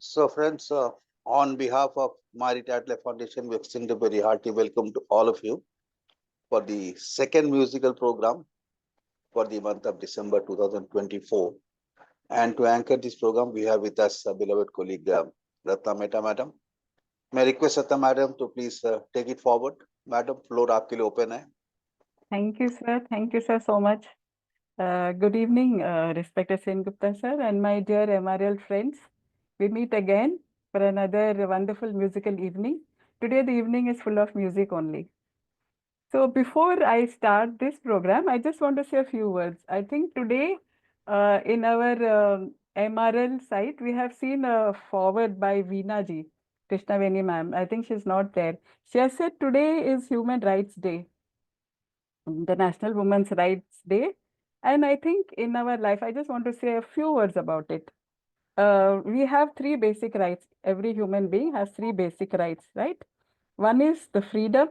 So, friends, on behalf of Mary Tatley Foundation, we extend a very hearty welcome to all of you for the second musical program for the month of December 2024. And to anchor this program, we have with us beloved colleague Ratna Mehta, madam. May I request Ratna, madam, to please take it forward. Madam, floor आपके लिए open है. Thank you, sir. Thank you, sir, so much. Good evening, respected Sen Gupta, sir, and my dear MRL friends. We meet again for another wonderful musical evening. Today, the evening is full of music only. So, before I start this program, I just want to say a few words. I think today, in our MRL site, we have seen a forward by Veena ji, Krishnaveni ma'am. I think she's not there. She has said today is Human Rights Day, the National Women's Rights Day. And I think in our life, I just want to say a few words about it. We have three basic rights. Every human being has three basic rights, right? One is the freedom,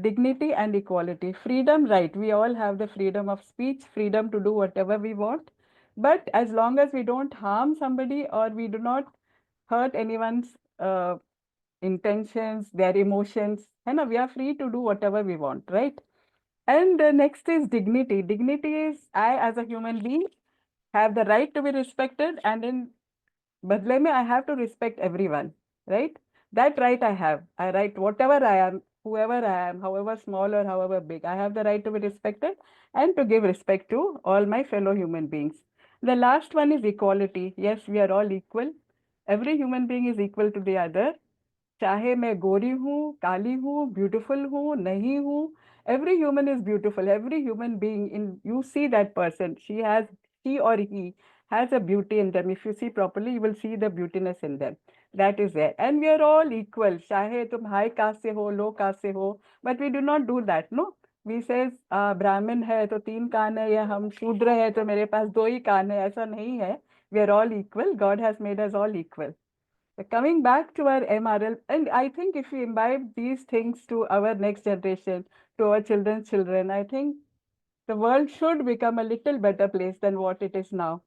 dignity, and equality. Freedom, right? We all have the freedom of speech, freedom to do whatever we want. But as long as we don't harm somebody or we do not hurt anyone's intentions, their emotions, and we are free to do whatever we want, right? And next is dignity. Dignity is I, as a human being, have the right to be respected, and in badle mein, I have to respect everyone, right? That right I have. I right whatever I am, whoever I am, however small or however big, I have the right to be respected and to give respect to all my fellow human beings. The last one is equality. Yes, we are all equal. Every human being is equal to the other. चाहे मैं गोरी हूँ, काली हूँ, beautiful हूँ, नहीं हूँ, every human is beautiful. Every human being, in you see that person, she or he has a beauty in them. If you see properly, you will see the beautiness in them. That is there. And we are all equal. चाहे तुम high caste से हो, low caste से हो, but we do not do that, no? We says ब्राह्मण है तो तीन कान है, या हम शूद्र है तो मेरे पास दो ही कान है. ऐसा नहीं है. We are all equal. God has made us all equal. Coming back to our MRL, and I think if we imbibe these things to our next generation, to our children's children, I think the world should become a little better place than what it is now.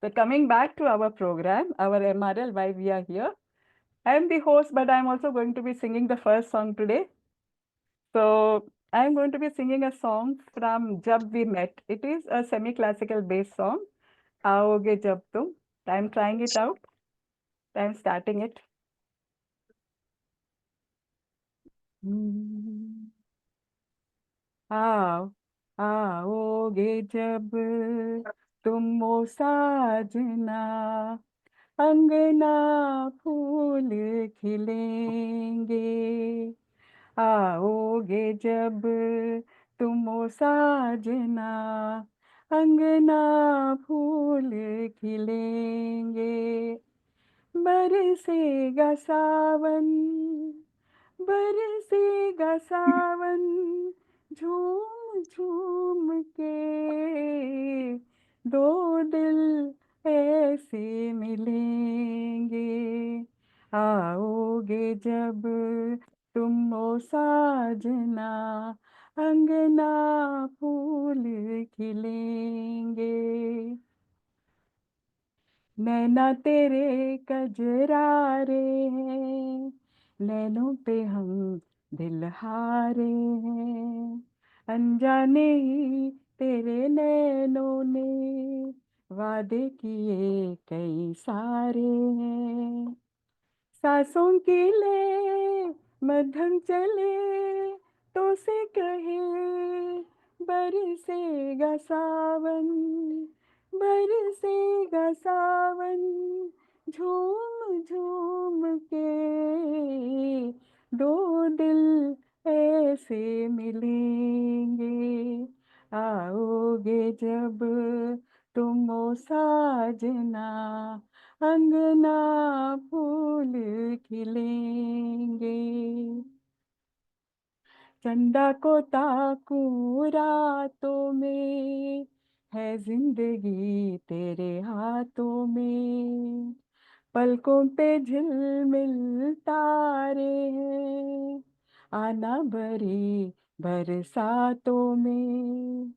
So coming back to our program, our MRL, why we are here. I am the host, but I'm also going to be singing the first song today. So I'm going to be singing a song from Jab We Met. It is a semi-classical based song. Aoge Jab Tum. I'm trying it out. I'm starting it. Hmm. आओ आओगे जब तुम ओ साजना, अंगना फूल खिलेंगे. आओगे जब तुम ओ साजना, अंगना फूल खिलेंगे. बरसेगा सावन, बरसेगा सावन, झूम झूम के दो दिल ऐसे मिलेंगे. आओगे जब तुम ओ साजना, अंगना फूल खिलेंगे. नैना तेरे कजरारे हैं, नैनों पे हम दिल हारे हैं. अनजाने ही तेरे नैनों ने वादे किए कई सारे हैं. सांसों की ले मध्यम चले तो से कहे, बरसेगा सावन, बरसेगा सावन, झूम झूम के दो दिल ऐसे मिलेंगे. आओगे जब तुम ओ साजना, अंगना फूल खिलेंगे. चंदा को ताकूं रातों में, है जिंदगी तेरे हाथों में. पलकों पे झिलमिल तारे हैं, आना भरी बरसातों में.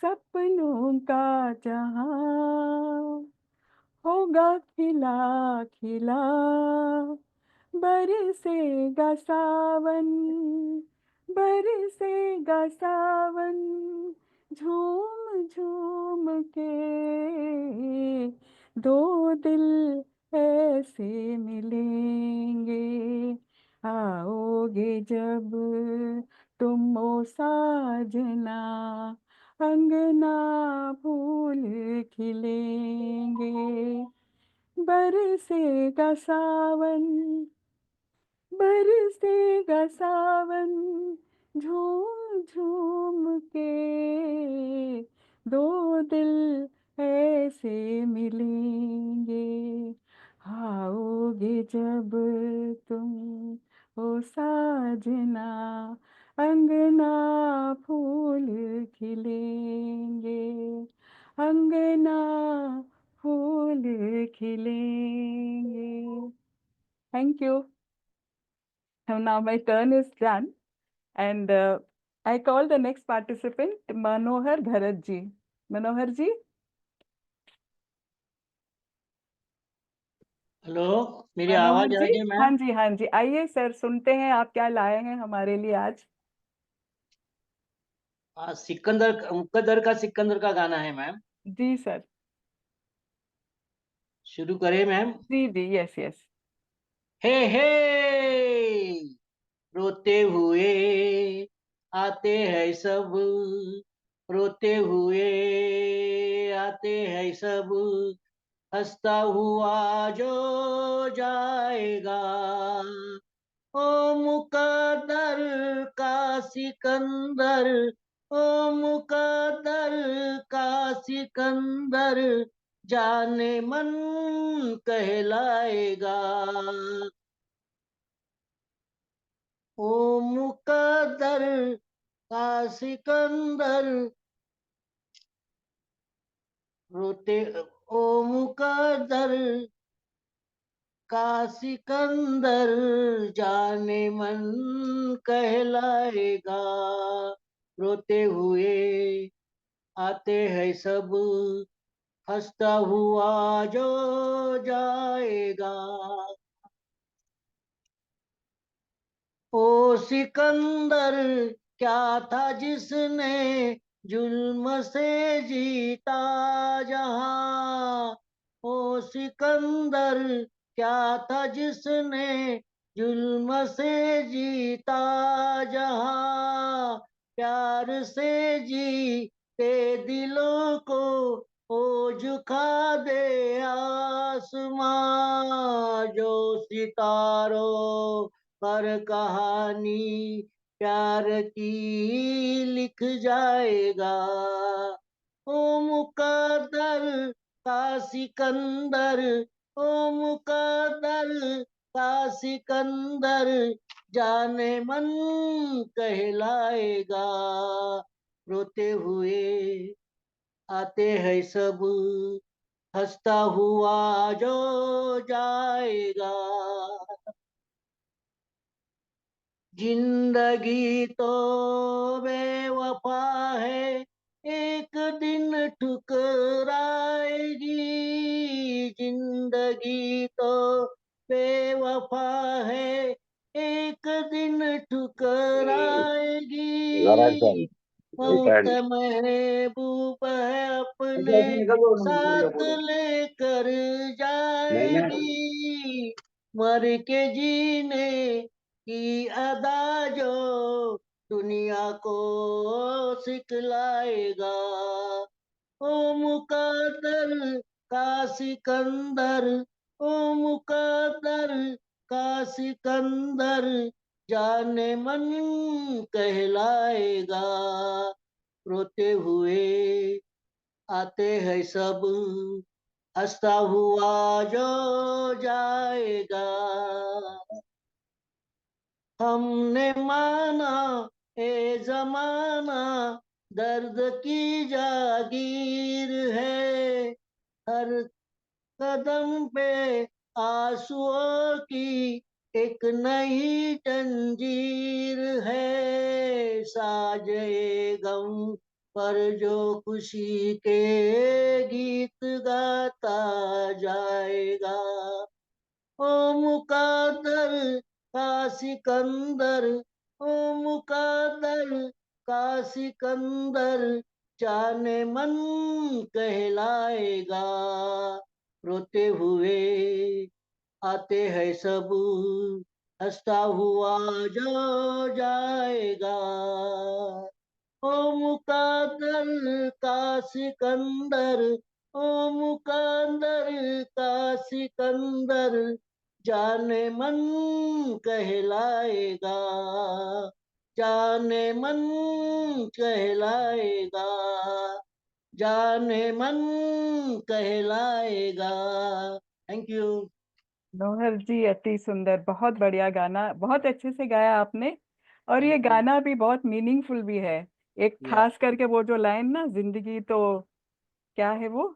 सपनों का जहां होगा खिला खिला, बरसेगा सावन, बरसेगा सावन, झूम झूम के दो दिल ऐसे मिलेंगे, आओगे जब तुम ओ साजना, अंगना फूल खिलेंगे, बरसेगा सावन, बरसेगा सावन, झूम झूम के दो दिल ऐसे मिलेंगे, आओगे जब तुम ओ साजना, अंगना फूल खिलेंगे, अंगना फूल खिलेंगे. Thank you. Now my turn is done, and I call the next participant Manohar Bharat ji. Manohar ji. Hello, मेरी मनोहर आवाज आ जी, रही है हाँ मैम? जी हाँ जी, आइए सर, सुनते हैं आप क्या लाए हैं हमारे लिए आज. सिकंदर मुकद्दर का सिकंदर का गाना है मैम. जी सर. शुरू करें मैम? जी जी, यस यस. हे रोते हुए आते हैं सब, रोते हुए आते हैं सब, हंसता हुआ जो जाएगा, ओ मुकद्दर का सिकंदर, ओ मुकद्दर का सिकंदर, जाने मन कहलाएगा, ओ मुकद्दर का सिकंदर, रोते ओ मुकद्दर का सिकंदर, जाने मन कहलाएगा, रोते हुए आते हैं सब, हंसता हुआ जो जाएगा, ओ सिकंदर क्या था जिसने जुल्म से जीता जहां, ओ सिकंदर क्या था जिसने जुल्म से जीता जहां, प्यार से जीते दिलों को ओ झुका दे आसमां, जो सितारों पर कहानी प्यार की लिख जाएगा, ओ मुकद्दर का सिकंदर, ओ मुकद्दर का सिकंदर, जाने मन कहलाएगा, रोते हुए आते हैं सब, हंसता हुआ जो जाएगा, जिंदगी तो बेवफा है, एक दिन ठुकराएगी, जिंदगी तो बेवफा है, एक दिन ठुकराएगी, मौत महबूब है अपने साथ लेकर जाएगी, मर के जीने की अदा जो दुनिया को सिखलाएगा, ओ मुकद्दर का सिकंदर, ओ मुकद्दर का सिकंदर, जाने मन कहलाएगा, रोते हुए आते हैं सब, हंसता हुआ जो जाएगा, हमने माना ए जमाना दर्द की जागीर है, हर कदम पे आंसुओं की एक नई जंजीर है, साजे गम पर जो खुशी के गीत गाता जाए, सिकंदर, ओ मुकद्दर का सिकंदर, जाने मन कहलाएगा। रोते हुए आते हैं सब, हंसता हुआ जो जाएगा। ओ मुकद्दर का सिकंदर, ओ मुकद्दर का सिकंदर, जाने मन कहलाएगा, जाने मन कहलाएगा, जाने मन कहलाएगा। Thank you. मनोहर जी, अति सुंदर, बहुत बढ़िया गाना, बहुत अच्छे से गाया आपने। और ये गाना भी बहुत मीनिंगफुल भी है। एक Yeah. खास करके वो जो लाइन ना, जिंदगी तो क्या है वो,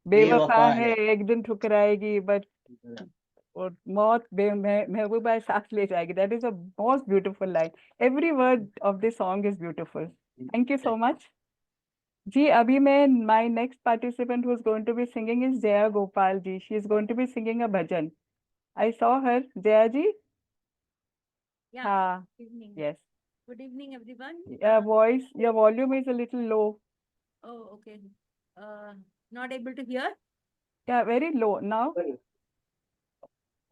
बेवफा बेवफा है, है। एक दिन ठुकराएगी, बट और मौत महबूबा साथ ले जाएगी। That is a most beautiful line. Every word of this song is beautiful. Thank you so much ji. अभी मैं, my next participant who is going to be singing is Jaya Gopal ji. She is going to be singing a bhajan. I saw her. Jaya ji? Yeah, हाँ, good evening. yes. Good evening, everyone. Your volume is a little low. Oh, okay. Not able to hear? Yeah, very low. Now,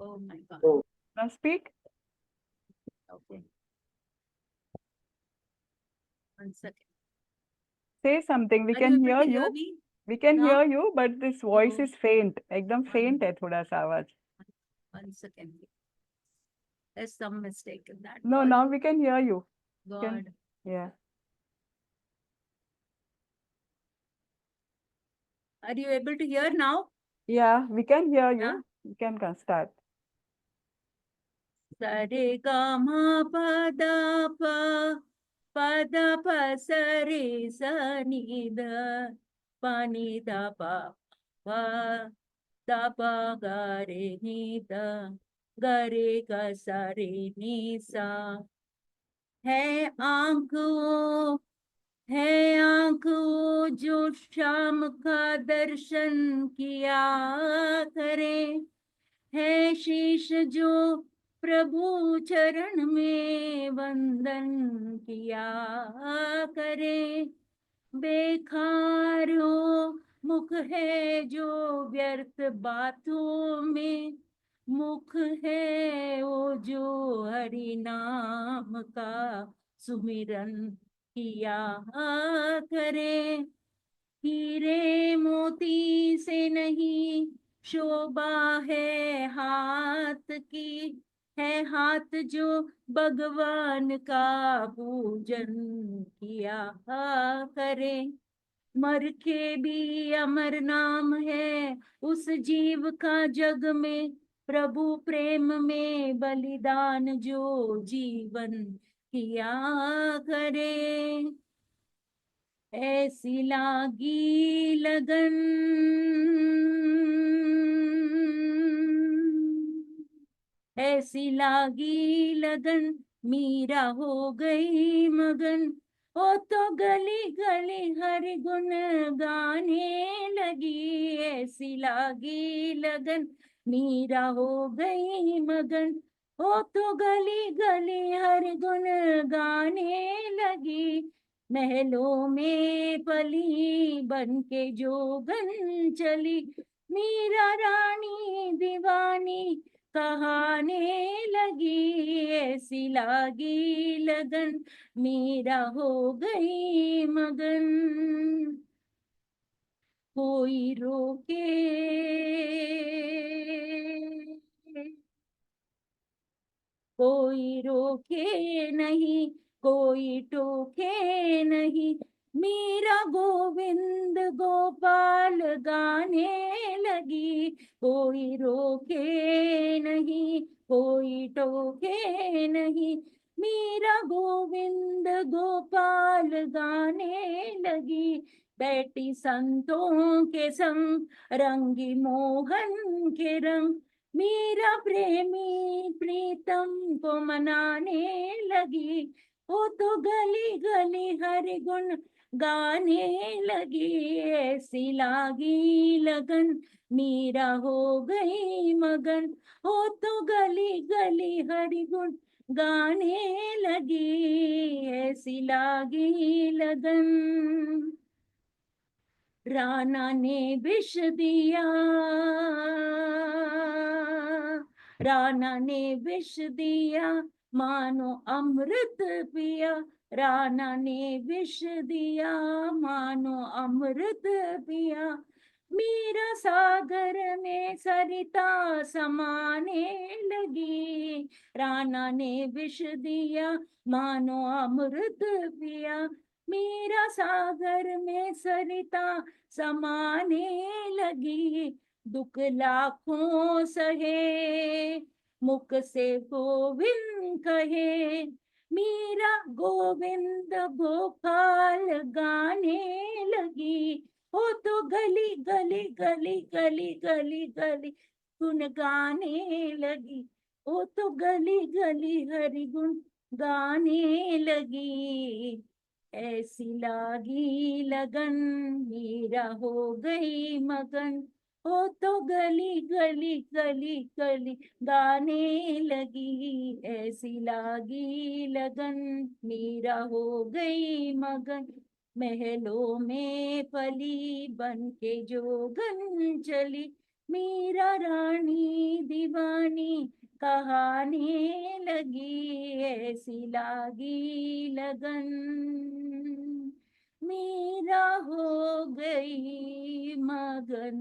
Oh my God. now speak. Okay. One second. Say something. We Are you can able hear to hear you. me? We can now? hear you, but this voice Oh. is faint. एकदम One faint है थोड़ा सा आवाज. One second. There's some mistake in that. No, God. now we can hear you. God. Yeah. Are you able to hear now? Yeah, we can hear you. Yeah. You can start. Sare ga ma pa da pa sa re sa ni da pa ni da pa da pa ga re ni da ga re ga sa re ni sa। है आंखों जो शाम का दर्शन किया करे, है शीश जो प्रभु चरण में वंदन किया करे। बेकार हो मुख है जो व्यर्थ बातों में, मुख है वो जो हरि नाम का सुमिरन किया करे। हीरे मोती से नहीं शोभा है हाथ की, है हाथ जो भगवान का पूजन किया करे। मर के भी अमर नाम है उस जीव का जग में, प्रभु प्रेम में बलिदान जो जीवन किया करे। ऐसी लागी लगन, ऐसी लागी लगन, मीरा हो गई मगन। ओ तो गली गली हरि गुण गाने लगी। ऐसी लागी लगन, मीरा हो गई मगन। ओ तो गली गली हरि गुण गाने लगी। महलों में पली बन के जोगन चली, मीरा रानी दीवानी कहाने लगी। ऐसी लागी लगन, मीरा हो गई मगन। कोई रोके कोई रोके नहीं, कोई टोके नहीं, मीरा गोविंद गोपाल गाने लगी। कोई रोके नहीं, कोई टोके नहीं, मीरा गोविंद गोपाल गाने लगी। बैठी संतों के संग रंगी मोहन के रंग, मीरा प्रेमी प्रीतम को मनाने लगी। वो तो गली गली हरि गुण गाने लगी। ऐसी लागी लगन, मीरा हो गई मगन। वो तो गली गली हरि गुण गाने लगी, ऐसी लागी लगन। राणा ने विष दिया, राणा ने विष दिया, मानो अमृत पिया। राणा ने विष दिया, मानो अमृत पिया। मीरा सागर में सरिता समाने लगी। राणा ने विष दिया, मानो अमृत पिया। मीरा सागर में सरिता समाने लगी। दुख लाखों सहे, मुख से गोविंद कहे। मीरा गोविंद गोपाल गाने लगी। वो तो गली गली गली गली गली गली गुन गाने लगी। वो तो गली गली हरि गुण गाने लगी। ऐसी लागी लगन, मीरा हो गई मगन। वो तो गली गली गली गली गाने लगी। ऐसी लागी लगन, मीरा हो गई मगन। महलों में पली बन के जोगन चली। मीरा रानी दीवानी कहाने लगी। ऐसी लागी लगन, मीरा हो गई मगन।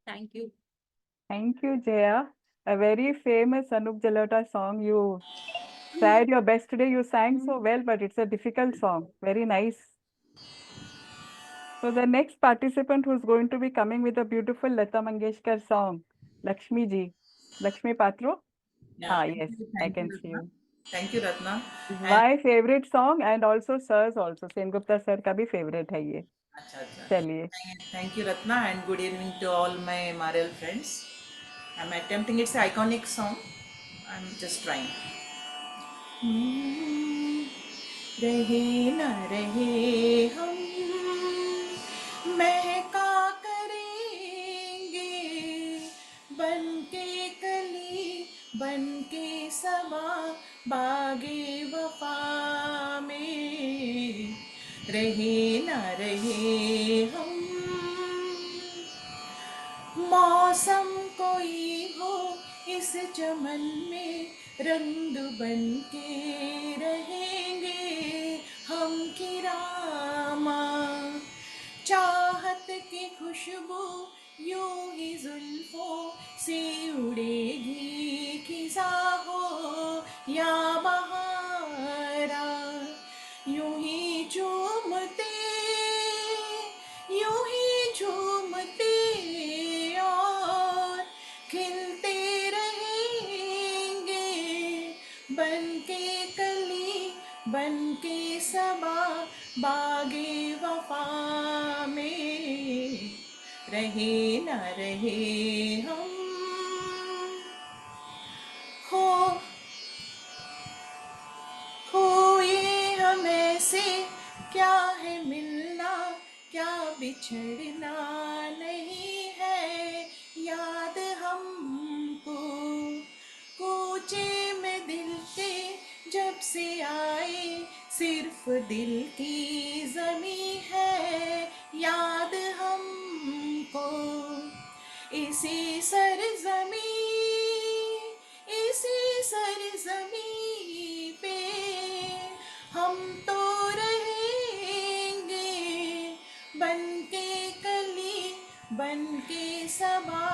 Thank you. Thank you, Jaya. A very famous Anup Jalota song. You tried your best today. You sang so well, but it's a difficult song. Very nice. So the next participant who's going to be coming with a beautiful Lata Mangeshkar song, Lakshmi ji. Lakshmi Patro? Ah, yes, I can see you. Thank you, Ratna. It's And my favorite song and also sir's also. Sengupta sir का भी favorite है ये. अच्छा अच्छा चलिए. Thank you, Ratna, and good evening to all my Marel friends. I'm attempting, it's an iconic song. I'm just trying. रहे न रहे हम महका करेंगे, बन के कली बन के समा बागे वफा में। रहे न रहे हम, मौसम कोई हो इस चमन में, रंग बन के रहेंगे हम की रामा। चाहत की खुशबू यूं ही जुल्फों से उड़ेगी, खिजा हो या बहारा। यूं ही झूमते, यूं ही झूमते और खिलते रहेंगे, बन के कली बन के सबा बागे वफा में। रहे न रहे हम, खोए हम ऐसे, क्या है मिलना क्या बिछड़ना नहीं है याद हमको। कूचे में दिल के जब से आए, सिर्फ दिल की जमी है याद हमको। इसी सरजमी, इसी सरजमी पे हम तो रहेंगे, बन के कली बन के सबा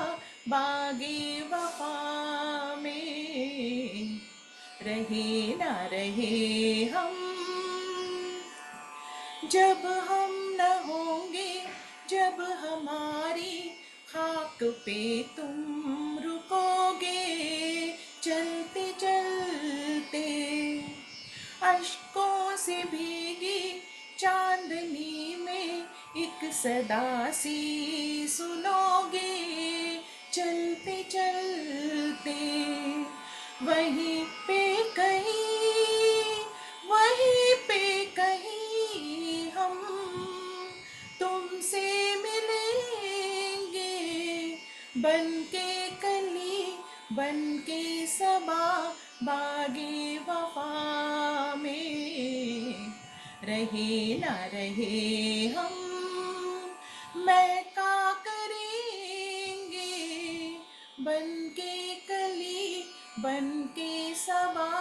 बागे वफा में। रहे न रहे हम, जब हम न होंगे, जब हमारी खाक पे तुम रुकोगे, चलते चलते अश्कों से भीगी चांदनी में एक सदा सी सुनोगे, चलते चलते वहीं पे कहीं, वहीं पे कहीं हम तुमसे मिलेंगे, बन के कली बन के सबा बागी वफा में रहे ना रहे हम, मैं का करेंगे बन के कली बन के सबा,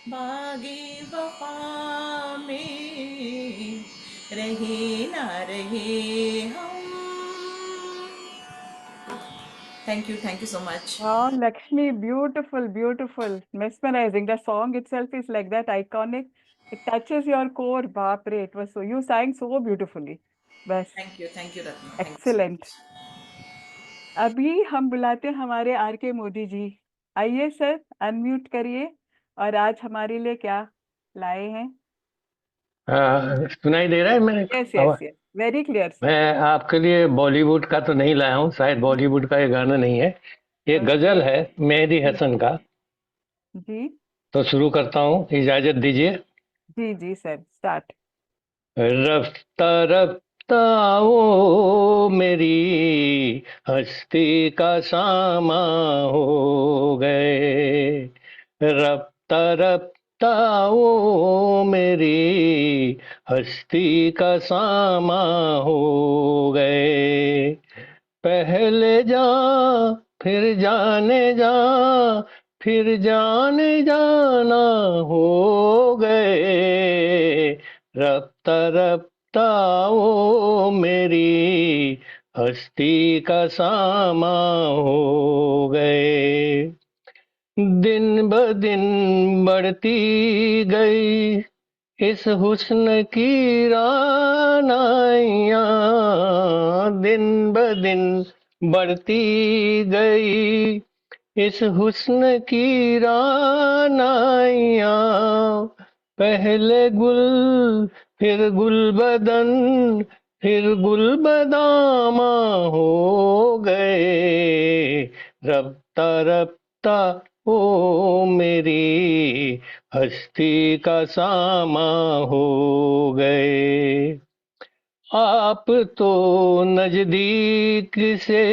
बागे वफा में रहे ना रहे हम। Thank you so much. Wow, Lakshmi, beautiful, beautiful, mesmerizing. The song itself is like that, iconic. It touches your core. Baap re, it was so, you sang so beautifully. Bas, Thank you, Ratna. Thank you so excellent. much. अभी हम बुलाते हैं हमारे are के मोदी जी। आइए sir, unmute करिए और आज हमारे लिए क्या लाए हैं? सुनाई दे रहा है मेरे यस आवाज? Yes yes, very clear sir. मैं आपके लिए बॉलीवुड का तो नहीं लाया हूँ, शायद बॉलीवुड का ये गाना नहीं है, ये गजल है मेहदी हसन का। जी तो शुरू करता हूँ, इजाजत दीजिए। जी जी सर, स्टार्ट। रफ्ता रफ्ता वो मेरी हस्ती का सामा हो गए, रफ्ता रफ्ता वो मेरी हस्ती का सामा हो गए। पहले जा फिर जाने जा फिर जाने जाना हो गए, रफ्ता रफ्ता वो मेरी हस्ती का सामा हो गए। दिन ब दिन बढ़ती गई इस हुस्न की रानाइयाँ, दिन ब दिन बढ़ती गई इस हुस्न की रानाइयाँ। पहले गुल फिर गुल बदन फिर गुल बदामा हो गए, रफ्ता रफ्ता ओ मेरी हस्ती का सामा हो गए। आप तो नजदीक से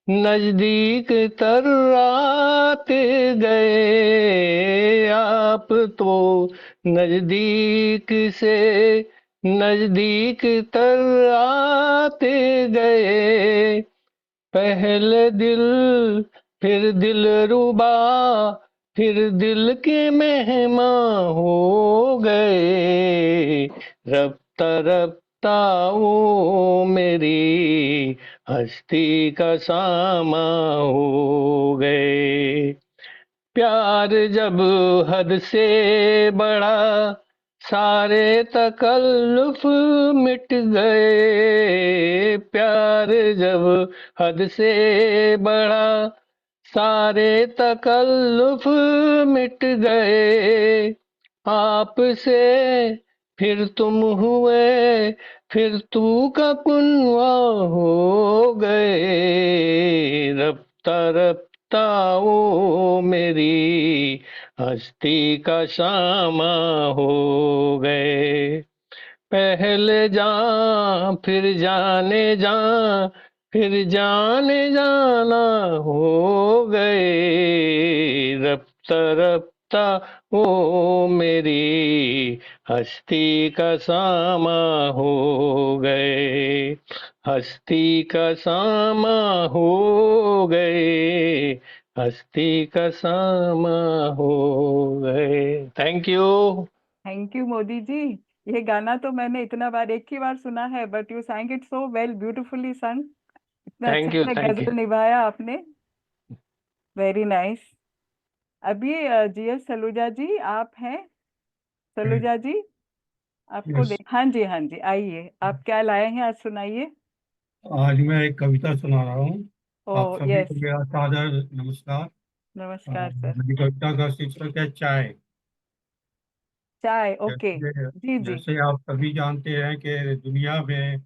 नजदीक तर आते गए, आप तो नजदीक से नजदीक तर आते गए। पहले दिल फिर दिल रुबा फिर दिल के मेहमान हो गए, रफ्ता रफ्ता वो मेरी हस्ती का सामा हो गए। प्यार जब हद से बड़ा सारे तकल्लुफ मिट गए, प्यार जब हद से बड़ा सारे तकल्लुफ मिट गए। आपसे फिर तुम हुए फिर तू का कुनवा हो गए, रफ्ता रफ्ता वो मेरी हस्ती का शामा हो गए। पहले जा फिर जाने जा फिर जाने जाना हो गए, रफ्ता रफ्ता वो मेरी हस्ती का सामा हो गए, हस्ती का सामा हो गए, हस्ती का सामा हो गए। Thank you Modi ji. ये गाना तो मैंने इतना बार एक ही बार सुना है, but you sang it so well, beautifully संग। इतना अच्छे थैंक यू से थैंक यू। गजल निभाया आपने, वेरी नाइस। अभी जीएस सलूजा जी आप हैं? सलूजा जी आपको यस, हाँ जी हाँ जी, आइए, आप क्या लाए हैं आज, सुनाइए। आज मैं एक कविता सुना रहा हूँ। ओ आप सभी यस, को मेरा सादर नमस्कार। नमस्कार सर। मेरी कविता का शीर्षक है चाय। चाय, ओके। जैसे जी जी। जैसे आप सभी जानते हैं कि दुनिया में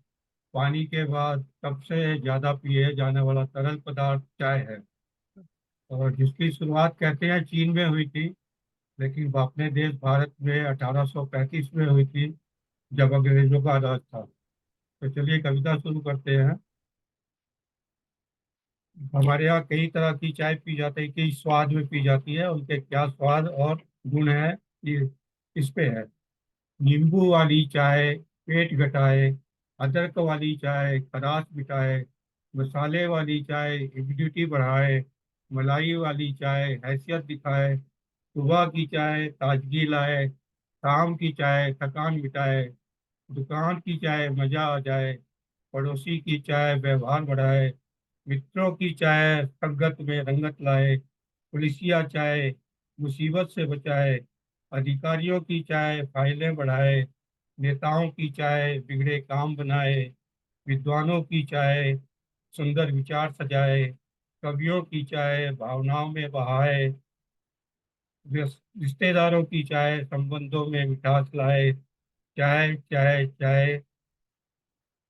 पानी के बाद सबसे ज्यादा पिए जाने वाला तरल पदार्थ चाय है, और जिसकी शुरुआत कहते हैं चीन में हुई थी, लेकिन वो अपने देश भारत में 1835 में हुई थी, जब अंग्रेजों का राज था। तो चलिए कविता शुरू करते हैं। हमारे यहाँ कई तरह की चाय पी जाती है, कई स्वाद में पी जाती है, उनके क्या स्वाद और गुण है ये इस पे है। नींबू वाली चाय पेट घटाए, अदरक वाली चाय खराश मिटाए, मसाले वाली चाय इम्यूनिटी बढ़ाए, मलाई वाली चाय हैसियत दिखाए, सुबह की चाय ताजगी लाए, शाम की चाय थकान मिटाए, दुकान की चाय मजा आ जाए, पड़ोसी की चाय व्यवहार बढ़ाए, मित्रों की चाय संगत में रंगत लाए, पुलिसिया चाय मुसीबत से बचाए, अधिकारियों की चाय फाइलें बढ़ाए, नेताओं की चाय बिगड़े काम बनाए, विद्वानों की चाय सुंदर विचार सजाए, कवियों की चाय भावनाओं में बहाए, रिश्तेदारों की चाय संबंधों में मिठास लाए। चाय चाय चाय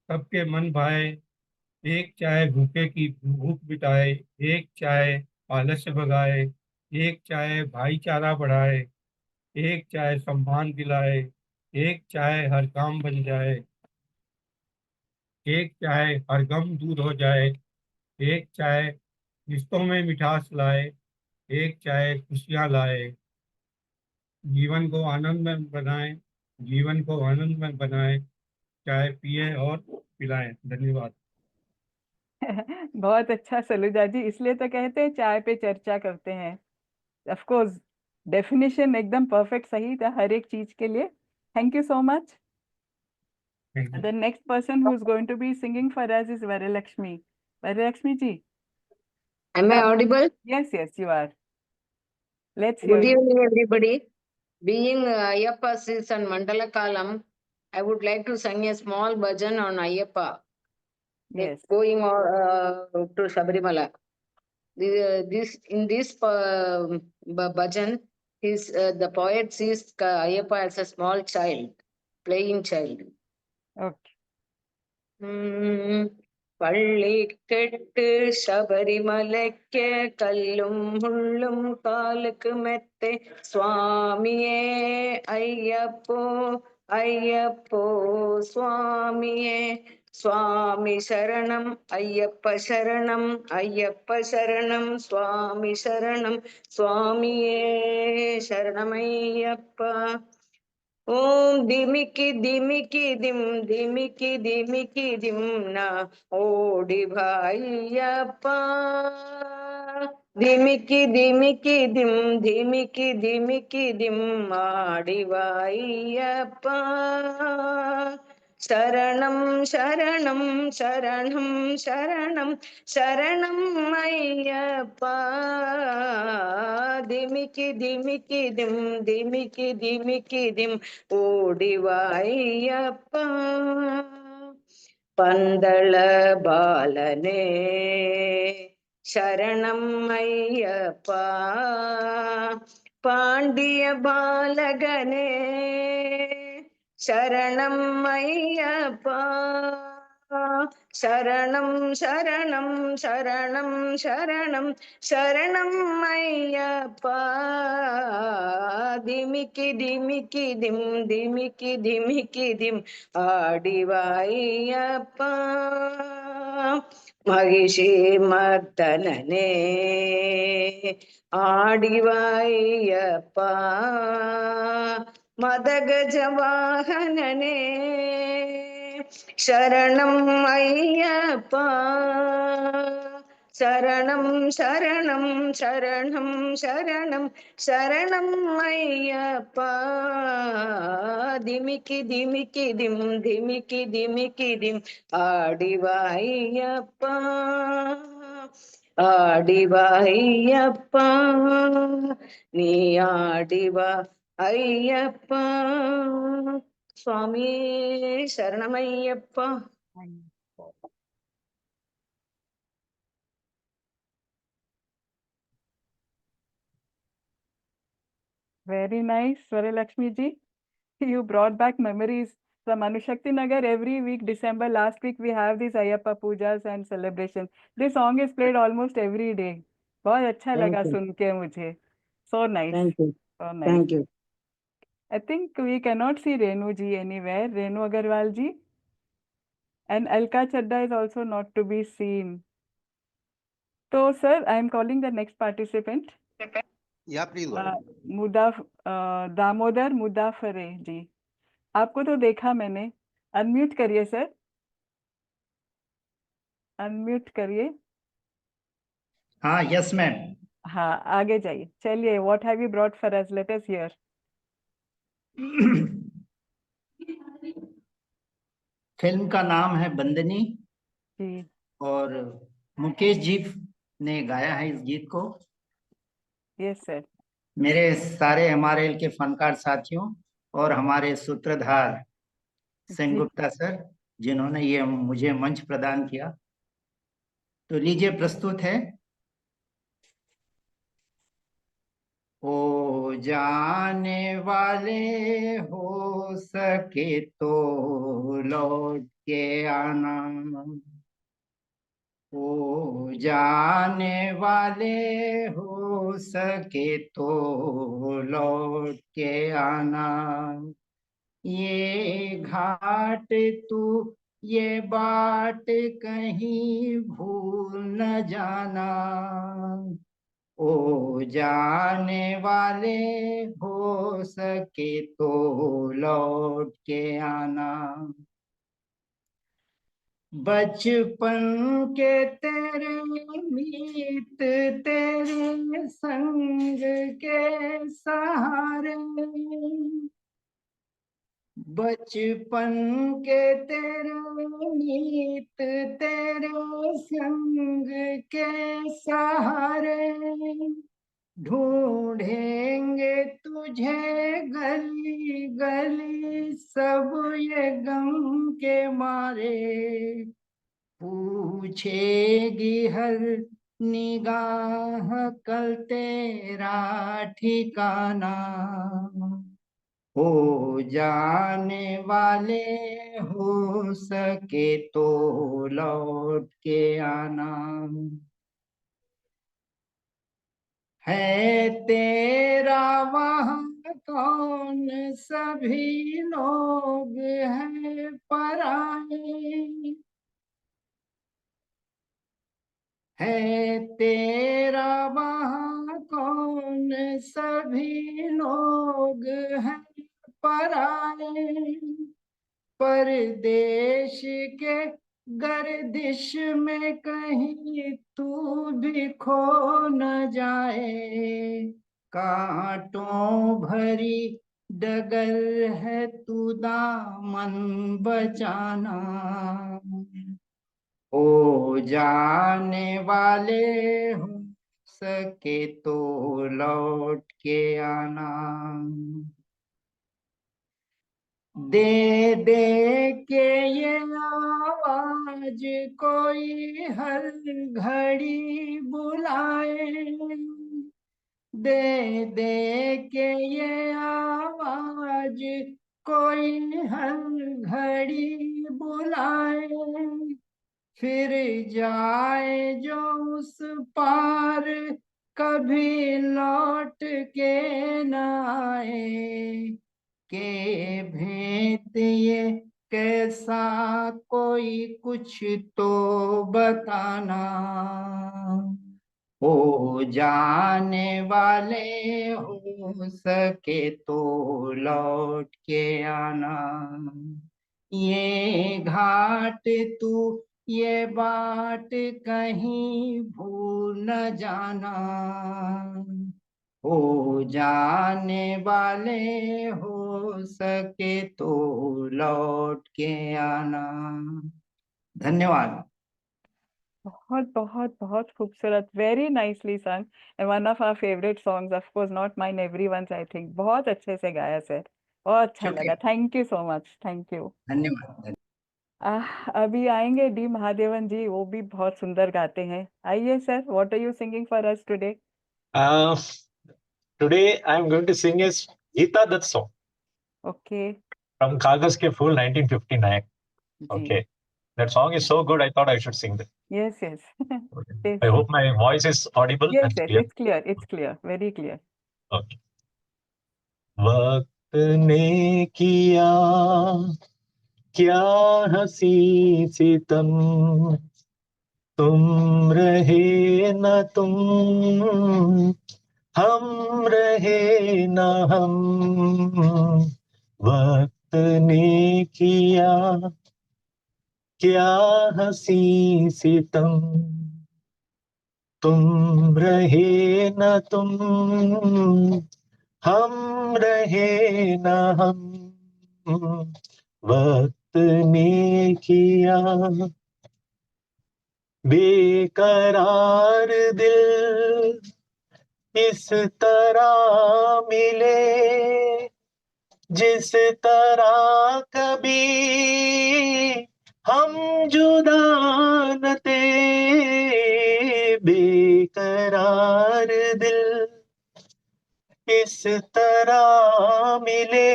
सबके मन भाए, एक चाय भूखे की भूख मिटाए, एक चाय आलस्य भगाए, एक चाय भाईचारा बढ़ाए, एक चाय सम्मान दिलाए, एक चाय हर काम बन जाए, एक चाय हर गम दूर हो जाए, एक चाय रिश्तों में मिठास लाए, एक चाय खुशियां लाए। जीवन को आनंद में बनाए, जीवन को आनंद में बनाए, चाय पिए और पिलाएं। धन्यवाद। बहुत अच्छा सलूजा जी, इसलिए तो कहते हैं चाय पे चर्चा करते हैं। ऑफ कोर्स डेफिनेशन एकदम परफेक्ट सही था हर एक चीज के लिए। Thank you so much. Thank you. The next person who is going to be singing for us is Varalakshmi. Varalakshmi ji. Am I audible? Yes, yes, you are. Let's hear Good you. evening, everybody. Being Ayyappa season Mandala Kalam, I would like to sing a small bhajan on Ayyappa. Yes. Going to Sabarimala. In this bhajan, the poet sees Ayyappa as a small child, playing child. Okay. பள்ளிக்கெட்டு சபரிமலைக்க கல்லும் முள்ளும் காலுக்கு மெத்தை சுவாமியே ஐயப்போ ஐயப்போ சுவாமியே சுவாமி சரணம் ஐயப்ப சரணம் ஐயப்ப சரணம் சுவாமி சரணம் சுவாமியே சரணமையப்பா. ஓம் திமிக்கி திமிக்கி திம் நா ஓடி பாய்யப்பா. திமிக்கி திம் ஆடி வாய்யப்பா. சரணம் சரணம் சரணம் சரணம் சரணம் ஐயப்பா. திமிக்கி திம் ஓடி வாய்யப்பா. பந்தள பாலனே சரணம் ஐயப்பா. பாண்டிய பாலகனே சரணம் ஐயப்பா. சரணம் சரணம் சரணம் சரணம் சரணம் ஐயப்பா. திமிக்கி திம் ஆடி வாய்யப்பா. மகிஷி மர்தனனே ஆடி வாய்யப்பா. மதகஜ வாகனனே சரணம் ஐயப்பா. சரணம் சரணம் சரணம் சரணம் சரணம் ஐயப்பா. திமிக்கி திம் ஆடி வாய்யப்பா. ஆடி வாய்யப்பா. நீ ஆடி வா ஐயப்பா. சுவாமி சரணமையப்பா. Very nice, Varalakshmi ji. You brought back memories from Anushakti Nagar. Every week, December last week, we have these Ayyappa pujas and celebrations. This song is played almost every day. बहुत अच्छा लगा सुन के मुझे. So nice. Thank you. So nice. Thank you. I think we cannot see Renu ji anywhere. Renu Agarwal ji. And Alka Chadda is also not to be seen. So, sir, I am calling the next participant. Yeah, please go ahead. Damodar मुदाफरे जी, आपको तो देखा मैंने, unmute करिए sir, unmute करिए। हाँ, yes ma'am. हाँ, आगे जाइए, चलिए, what have you brought for us, let us here. Film का नाम है बंदनी जी, और मुकेश जी ने गाया है इस गीत को। Yes sir. मेरे सारे हमारे के फनकार साथियों और हमारे सूत्रधार सेनगुप्ता सर, जिन्होंने ये मुझे मंच प्रदान किया। तो लीजिए, प्रस्तुत है। ओ जाने वाले, हो सके तो लौट के आना। ओ जाने वाले, हो सके तो लौट के आना। ये घाट तू, ये बाट कहीं भूल न जाना। ओ जाने वाले, हो सके तो लौट के आना। बचपन के तेरे मीत, तेरे संग के सहारे। बचपन के तेरे मीत, तेरे संग के सहारे। ढूंढेंगे तुझे गली गली, सब ये गम के मारे। पूछेगी हर निगाह कल तेरा ठिकाना। हो जाने वाले, हो सके तो लौट के आना। है तेरा वहाँ कौन, सभी लोग हैं पराए। है तेरा वहाँ कौन, सभी लोग हैं पराए। परदेश के गर्दिश में कहीं तू भी खो न जाए। कांटों भरी डगर है, तू दामन बचाना। ओ जाने वाले, हो सके तो लौट के आना। दे दे के ये आवाज कोई हर घड़ी बुलाए। दे दे के ये आवाज कोई हर घड़ी बुलाए। फिर जाए जो उस पार, कभी लौट के न आए। के भेंट ये कैसा, कोई कुछ तो बताना। हो जाने वाले, हो सके तो लौट के आना। ये घाट तू, ये बाट कहीं भूल न जाना। हो जाने वाले, हो सके तो लौट के आना। धन्यवाद। बहुत बहुत बहुत खूबसूरत, very nicely sung, and one of our favourite songs, of course not mine everyone's, I think. बहुत अच्छे से गाया सर, बहुत अच्छा शुक्रिया। लगा, thank you so much, thank you. धन्यवाद। अभी आएंगे डी महादेवन जी, वो भी बहुत सुंदर गाते हैं। आइए sir, what are you singing for us today? Today I am going to sing a Geeta Dutt song okay from Kagas Ke Phool 1959. जी, Okay, that song is so good. I thought I should sing that. Yes yes Okay. I hope my voice is audible yes and yes, clear. It's clear, very clear. Okay. वक्त ने किया क्या हंसी सितम, तुम रहे न तुम, हम रहे न हम, वक्त ने किया क्या हंसी सितम। तुम रहे न तुम, हम रहे न हम, वक्त ने किया बेकरार दिल इस तरह मिले जिस तरह कभी हम जुदा न थे। बेकरार दिल इस तरह मिले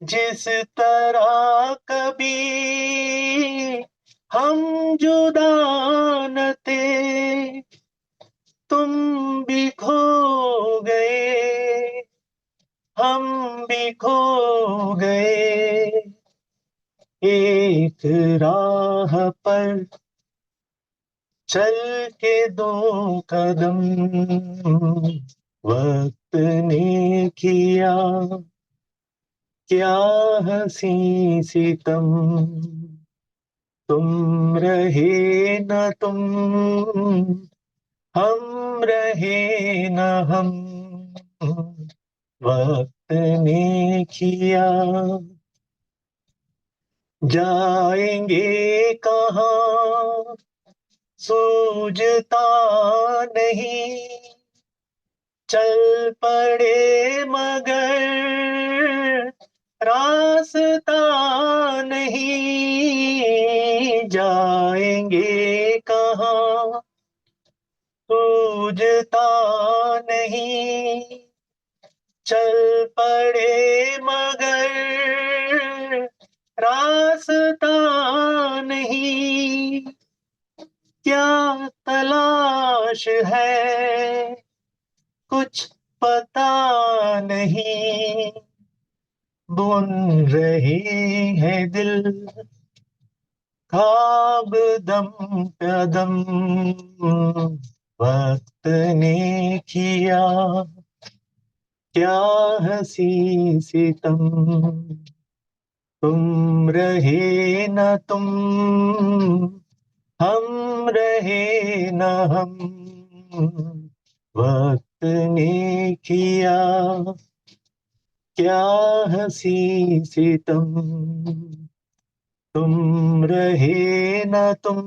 जिस तरह कभी हम जुदा न थे। तुम भी खो गए हम भी खो गए एक राह पर चल के दो कदम, वक्त ने किया क्या हंसी सितम। तुम रहे न तुम, हम रहे न हम, वक्त ने किया जाएंगे कहाँ सूझता नहीं, चल पड़े मगर रास्ता नहीं। जाएंगे कहाँ सूझता नहीं, चल पड़े मगर रास्ता नहीं। क्या तलाश है कुछ पता नहीं, बुन रहे हैं दिल ख्वाब दम पे दम, वक्त ने किया क्या हंसी सितम। तुम रहे न तुम, हम रहे न हम, वक्त ने किया क्या हंसी सितम। तुम रहे न तुम,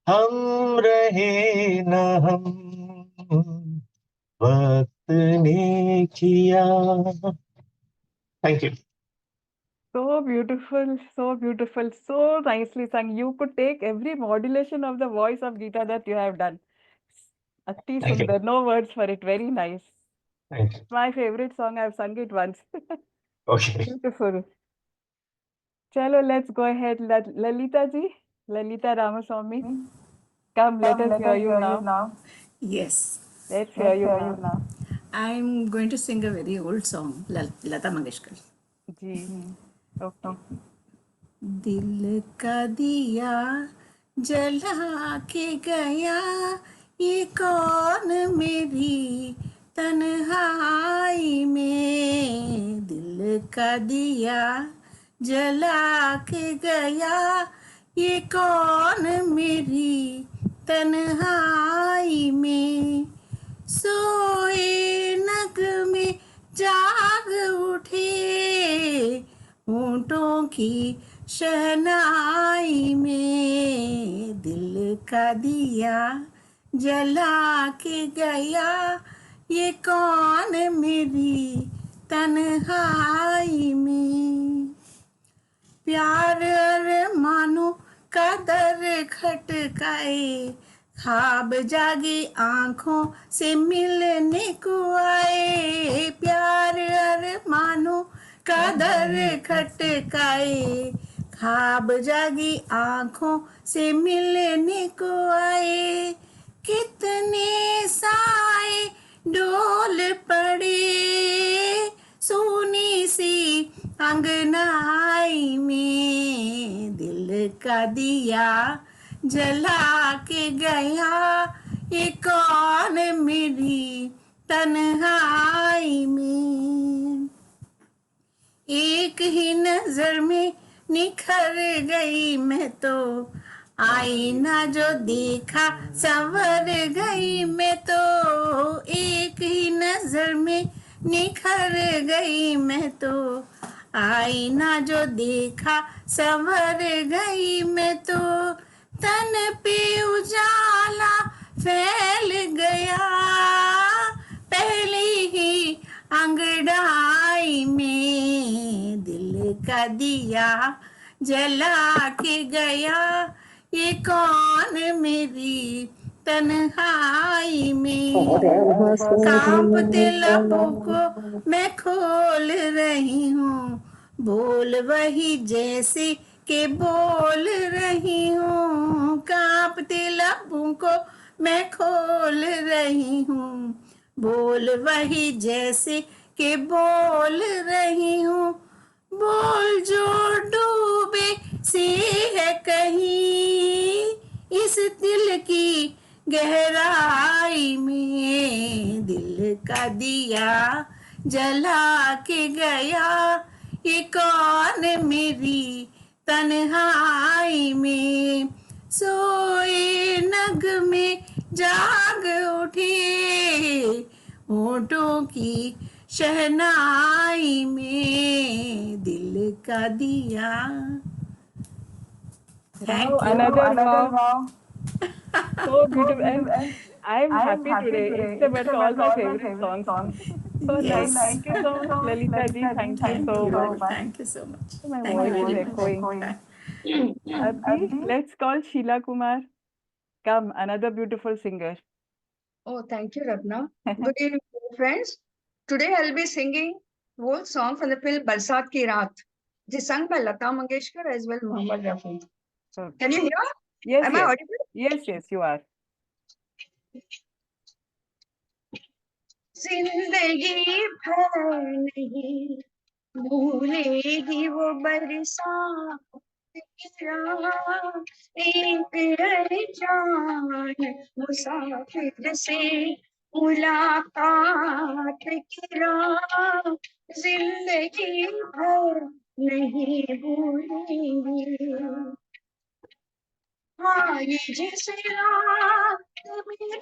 हम रहे न हम, वक्त ने किया। Thank you. So beautiful, so nicely sung. You could take every modulation of the voice of Geeta that you have done. Atti Thank you. Sundar, no words for it. Very nice. Thank you. My favorite song. I've sung it once. Okay. Beautiful. Chalo, let's go ahead. Lalita ji, Lalita Ramaswamy, come, let us hear you now. Yes. Let's hear you now. I'm going to sing a very old song, Lata Mangeshkar. Ji. Okay. दिल का दिया जला के गया, ये कौन मेरी तन्हाई में। दिल का दिया जला के गया, ये कौन मेरी तन्हाई में। सोए नगमे जाग उठे, होंठों की शहनाई में। दिल का दिया जला के गया, ये कौन मेरी तन्हाई में। प्यार अरमानों का दर खटकाए, ख्वाब जागे आंखों से मिलने को आए। प्यार अरमानों का दर खटकाए, ख्वाब जागी आंखों से मिलने को आए। कितने साए डोल पड़े, सोनी सी अंगनाई में। दिल का दिया जला के गया, ये कौन मेरी तन्हाई में। एक ही नजर में निखर गई मैं तो, आईना जो देखा संवर गई मैं तो। एक ही नजर में निखर गई मैं तो, आईना जो देखा संवर गई मैं तो। तन पे उजाला फैल गया पहले ही अंगड़ाई में, दिल का दिया जला के गया, ये कौन मेरी तन्हाई में। कांपते लबों को मैं खोल रही हूँ, बोल वही जैसे के बोल रही हूँ। कांपते लबों को मैं खोल रही हूँ, बोल वही जैसे के बोल रही हूँ। बोल जो डूबे से है कहीं इस दिल की गहराई में, दिल का दिया जला के गया, ये कौन मेरी तन्हाई में। सोए नग में जाग उठे होठों की शहनाई में, दिल का दिया। Thank you. Another wow. So beautiful. And I'm happy today. It's about all my favorite songs. So nice. Yes. Thank you so much, Lalita ji. Thank you so much. Thank you so much. My Thank you voice is very much. echoing. Abhi, let's call Sheila Kumar. Come, another beautiful singer. Oh, thank you, Ratna. Good evening, friends. Today I'll be singing whole song from the film Barsat Ki Raat, which is sung by Lata Mangeshkar as well Muhammad Rafi. Can you hear? Yes, Am I yes. audible? Yes, you are. जिंदगी भर नहीं भूलेगी वो बरसात की रात, एक अनजान मुसाफिर से मुलाकात की रात, जिंदगी भर नहीं भूलेंगे। हाँ ये जिस रात मेरे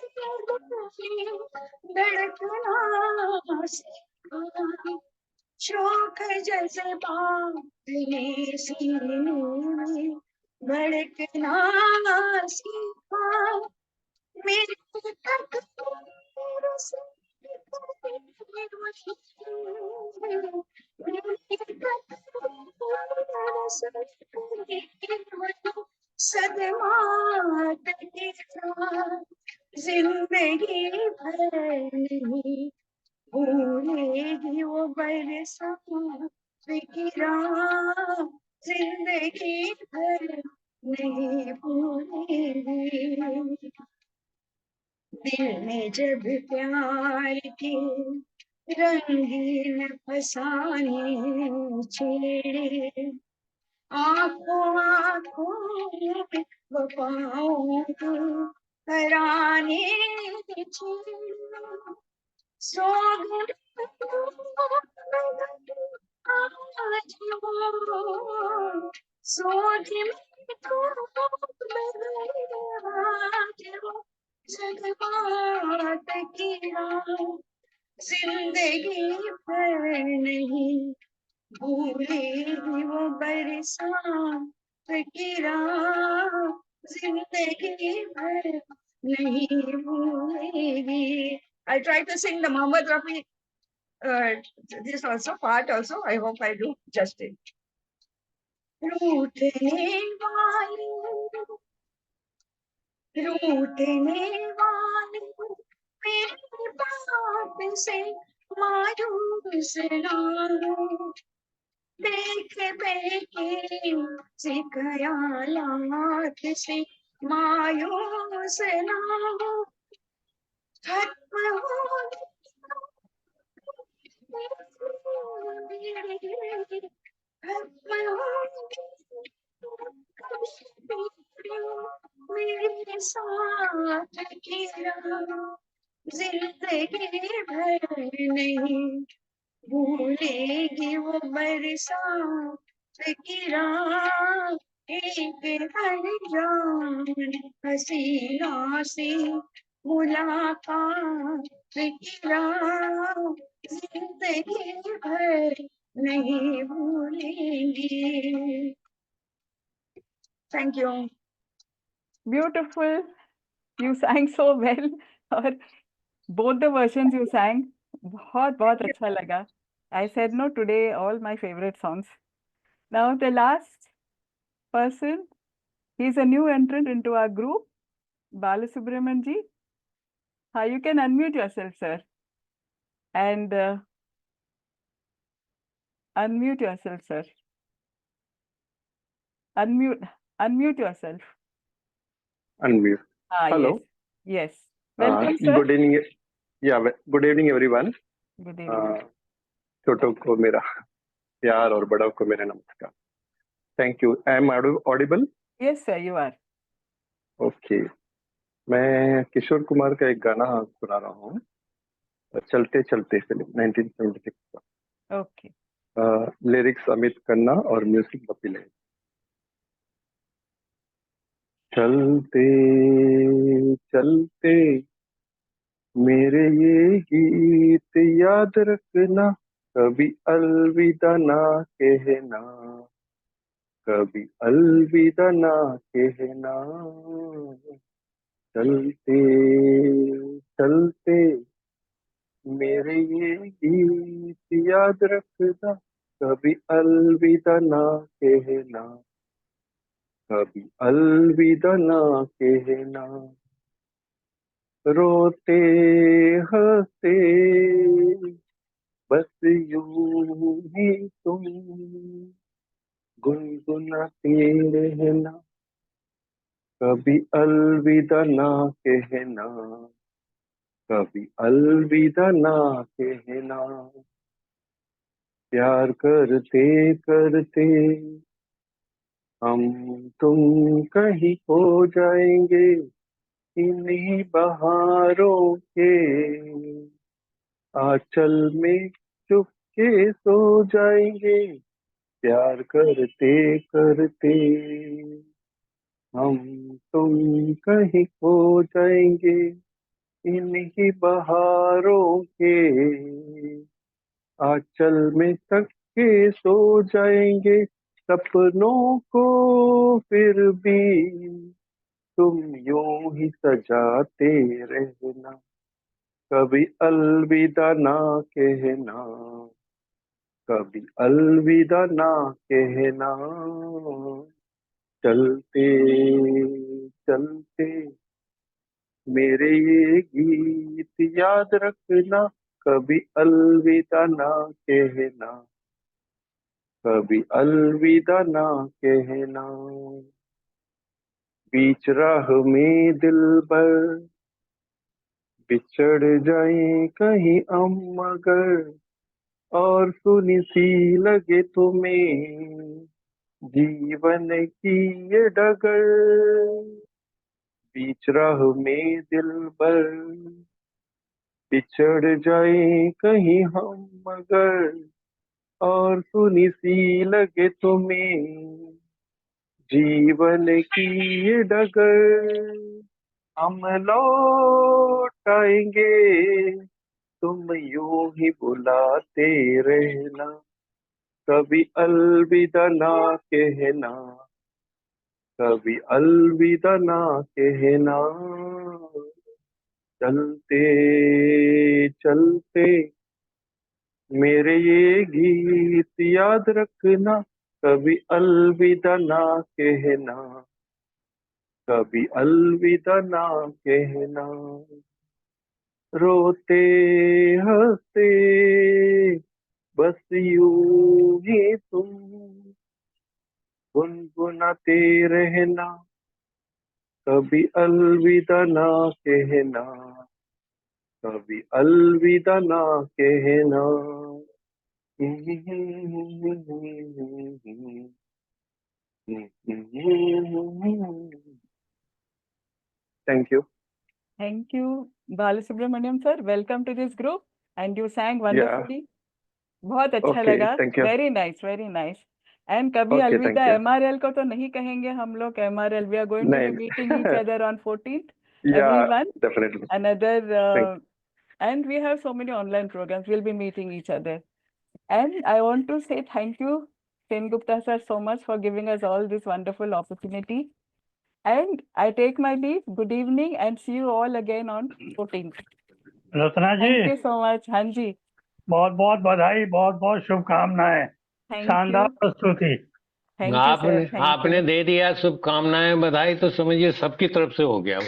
दिल धड़कना सीखा, शौक जैसे बादले सीने में धड़कना सीखा, मेरे तकदीर से सदमा की जिंदगी भर नहीं भूलेगी वो बरसात की रात, जिंदगी भर नहीं भूलेगी। दिल में जब प्यार के रंगीन फसाने छेड़े, आँखों आँखों में वफाओं को कराने छेड़े, सोग आज वो सोच में तो आज वो जज्बात की रात, जिंदगी भर नहीं भूलेगी वो बरसात की रात, जिंदगी भर नहीं भूलेगी। I try to sing the Muhammad Rafi this also part also. I hope I do justice. रूठने वाले मेरी बात से मायूस ना हो, देख बेके से ख्यालात से मायूस ना हो, खत्म हो खत्म हो मेरे साथ किया जिंदगी भर नहीं भूलेगी वो बरसात की रात एक अनजान हसीना से मुलाकात की रात जिंदगी भर नहीं भूलेंगे। Thank you. Beautiful. You sang so well. और both the versions you sang, बहुत बहुत अच्छा लगा. I said no today, all my favorite songs. Now the last person, he's a new entrant into our group, Balasubramanian ji. You can unmute yourself, sir. And unmute yourself, sir. Unmute yourself. Unmute. Hello. Yes. Welcome, sir. Good evening. Yeah, good evening, everyone. Good evening. छोटों को मेरा प्यार और बड़ों को मेरा नमस्कार. Thank you. I am audible? Yes, sir, you are. Okay. मैं किशोर कुमार का एक गाना सुना रहा हूँ, चलते चलते फिल्म 1976 का. Okay. लिरिक्स अमित खन्ना और म्यूजिक बपी लहरी. चलते चलते मेरे ये गीत याद रखना, कभी अलविदा ना कहना, कभी अलविदा ना कहना. चलते चलते मेरे ये गीत याद रखना, कभी अलविदा ना कहना, कभी अलविदा ना कहना. रोते हंसते बस यूं ही तुम गुनगुनाते रहना, कभी अलविदा ना कहना, कभी अलविदा ना कहना. प्यार करते करते हम तुम कहीं खो जाएंगे, इन्हीं बहारों के आंचल में चुपके सो जाएंगे. प्यार करते करते हम तुम कहीं खो जाएंगे, इन्हीं बहारों के आंचल में तक के सो जाएंगे. सपनों को फिर भी तुम यूं ही सजाते रहना, कभी अलविदा ना कहना, कभी अलविदा ना कहना. चलते चलते मेरे ये गीत याद रखना, कभी अलविदा ना कहना, कभी अलविदा ना कहना. बीच राह में दिलबर बिछड़ जाए कहीं हम मगर, और सुनी सी लगे तुम्हें जीवन की ये डगर. बीच राह में दिलबर बिछड़ जाए कहीं हम मगर, और सुनी सी लगे तुम्हें जीवन की ये डगर. हम लौट आएंगे तुम यूं ही बुलाते रहना, कभी अलविदा ना कहना, कभी अलविदा ना कहना. चलते चलते मेरे ये गीत याद रखना, कभी अलविदा ना कहना, कभी अलविदा ना कहना. रोते हंसते बस यूं ही तुम गुनगुनाते रहना, कभी अलविदा ना कहना, कभी अलविदा ना कहना. Thank you. Thank you, Balasubramaniam sir. Welcome to this group, and you sang wonderfully. बहुत अच्छा Okay, लगा. thank you. Very nice, very nice. And कभी Okay, अलविदा thank you. MRL को तो नहीं कहेंगे हम लोग. MRL, we are going to be नहीं. meeting each other on 14th. Yeah, Everyone, definitely. another, Thank and we have so many online programs. We'll be meeting each other. And I want to say thank you, Sengupta sir, so much for giving us all this wonderful opportunity. And I take my leave. Good evening, and see you all again on 14th. Ratna ji Thank you so much. हाँ जी. बहुत बहुत बधाई, बहुत बहुत शुभकामनाएं. Thank शानदार you. प्रस्तुति. Thank you, sir. Thank आपने you. दे दिया शुभकामनाएं बधाई तो समझिए सबकी तरफ से हो गया वो.